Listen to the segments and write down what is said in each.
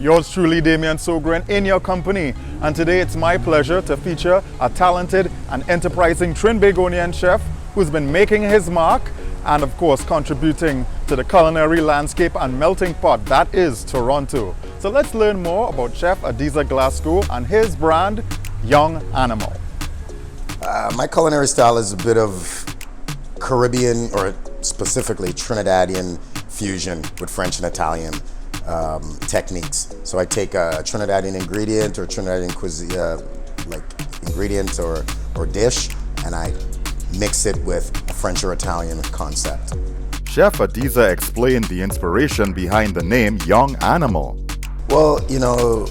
Yours truly, Damian Sogren, in your company. And today it's my pleasure to feature a talented and enterprising Trinbagonian chef who's been making his mark and of course contributing to the culinary landscape and melting pot that is Toronto. So let's learn more about Chef Adiza Glasgow and his brand, Young Animal. My culinary style is a bit of Caribbean, or specifically Trinidadian fusion with French and Italian techniques. So I take a Trinidadian ingredient or Trinidadian cuisine, like ingredient or dish, and I mix it with a French or Italian concept. Chef Adiza explained the inspiration behind the name Young Animal. Well, you know,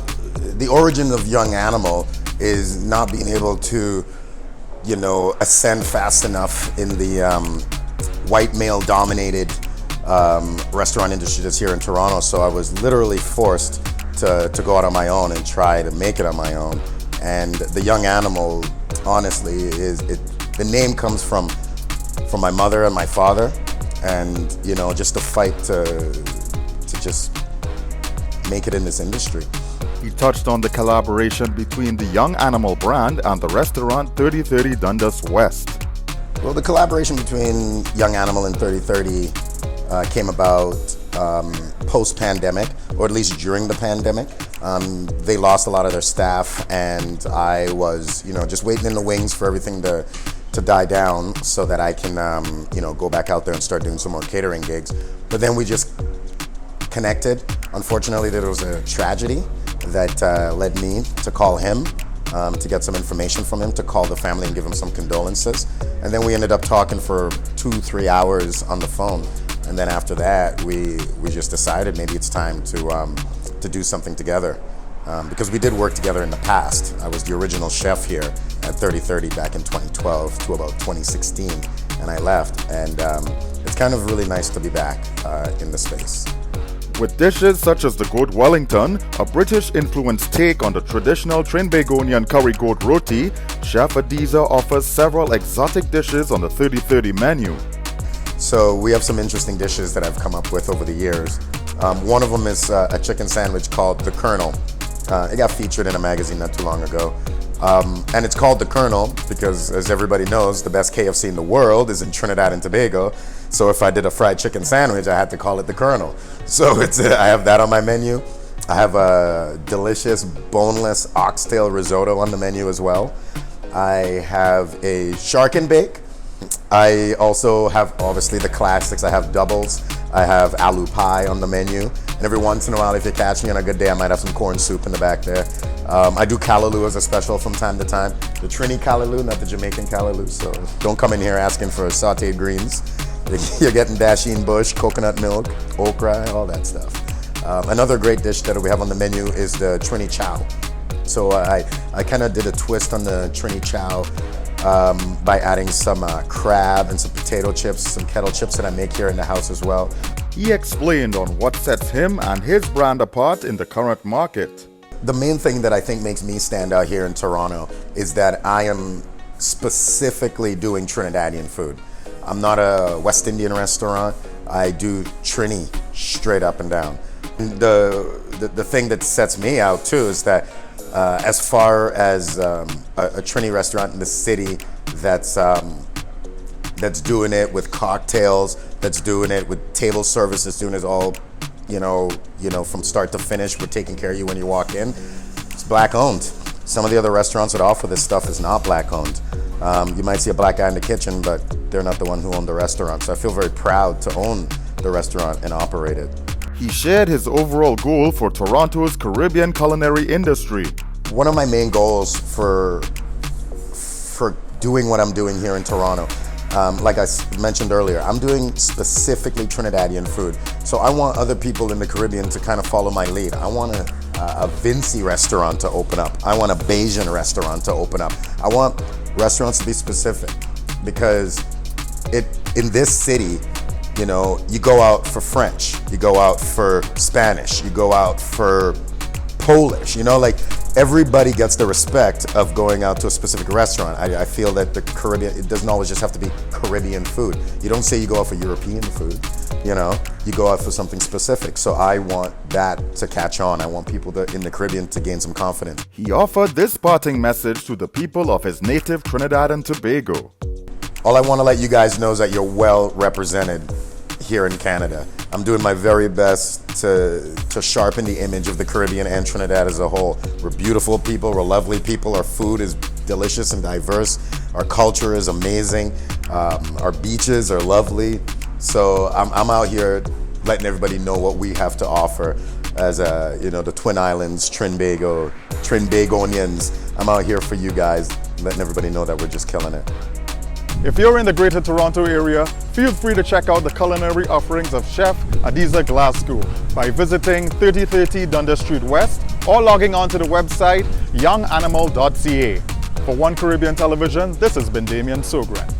the origin of Young Animal is not being able to, you know, ascend fast enough in the white male-dominated restaurant industry that's here in Toronto. So I was literally forced to go out on my own and try to make it on my own. And the Young Animal, honestly, the name comes from my mother and my father, and you know, just to fight to just make it in this industry. He touched on the collaboration between the Young Animal brand and the restaurant 3030 Dundas West. Well, the collaboration between Young Animal and 3030 came about post-pandemic, or at least during the pandemic. They lost a lot of their staff, and I was, you know, just waiting in the wings for everything to die down so that I can, you know, go back out there and start doing some more catering gigs. But then we just connected. Unfortunately, there was a tragedy that led me to call him, to get some information from him, to call the family and give him some condolences. And then we ended up talking for 2-3 hours on the phone. And then after that, we just decided maybe it's time to do something together. Because we did work together in the past. I was the original chef here at 3030 back in 2012 to about 2016, and I left. And it's kind of really nice to be back in the space. With dishes such as the goat Wellington, a British-influenced take on the traditional Trinbagonian curry goat roti, Chef Adiza offers several exotic dishes on the 3030 menu. So we have some interesting dishes that I've come up with over the years. One of them is a chicken sandwich called the Colonel. It got featured in a magazine not too long ago. And it's called the Colonel because, as everybody knows, the best KFC in the world is in Trinidad and Tobago. So if I did a fried chicken sandwich, I had to call it the Colonel. So I have that on my menu. I have a delicious boneless oxtail risotto on the menu as well. I have a shark and bake. I also have, obviously, the classics. I have doubles. I have aloo pie on the menu. And every once in a while, if you catch me on a good day, I might have some corn soup in the back there. I do callaloo as a special from time to time. The Trini callaloo, not the Jamaican callaloo. So don't come in here asking for sauteed greens. You're getting dasheen bush, coconut milk, okra, all that stuff. Another great dish that we have on the menu is the Trini chow. So I kind of did a twist on the Trini chow by adding some crab and some potato chips, some kettle chips that I make here in the house as well. He explained on what sets him and his brand apart in the current market. The main thing that I think makes me stand out here in Toronto is that I am specifically doing Trinidadian food. I'm not a West Indian restaurant. I do Trini straight up and down. The thing that sets me out too is that as far as a Trini restaurant in the city that's doing it with cocktails, that's doing it with table service, that's doing it all, you know, from start to finish, we're taking care of you when you walk in. It's black owned. Some of the other restaurants that offer this stuff is not black owned. You might see a black guy in the kitchen, but they're not the one who owned the restaurant. So I feel very proud to own the restaurant and operate it. He shared his overall goal for Toronto's Caribbean culinary industry. One of my main goals for doing what I'm doing here in Toronto, like I mentioned earlier, I'm doing specifically Trinidadian food. So I want other people in the Caribbean to kind of follow my lead. I want a Vinci restaurant to open up. I want a Bayesian restaurant to open up. I want restaurants to be specific because in this city, you know, you go out for French, you go out for Spanish, you go out for Polish, you know, like everybody gets the respect of going out to a specific restaurant. I feel that the Caribbean, it doesn't always just have to be Caribbean food. You don't say you go out for European food. You know, you go out for something specific. So I want that to catch on. I want people in the Caribbean to gain some confidence. He offered this parting message to the people of his native Trinidad and Tobago. All I want to let you guys know is that you're well represented here in Canada. I'm doing my very best to sharpen the image of the Caribbean and Trinidad as a whole. We're beautiful people, we're lovely people, our food is delicious and diverse, our culture is amazing, our beaches are lovely. So I'm out here letting everybody know what we have to offer as the Twin Islands, Trinbagonians. I'm out here for you guys, letting everybody know that we're just killing it. If you're in the Greater Toronto area, feel free to check out the culinary offerings of Chef Adiza Glasgow by visiting 3030 Dundas Street West or logging on to the website younganimal.ca. For One Caribbean Television, this has been Damian Sogren.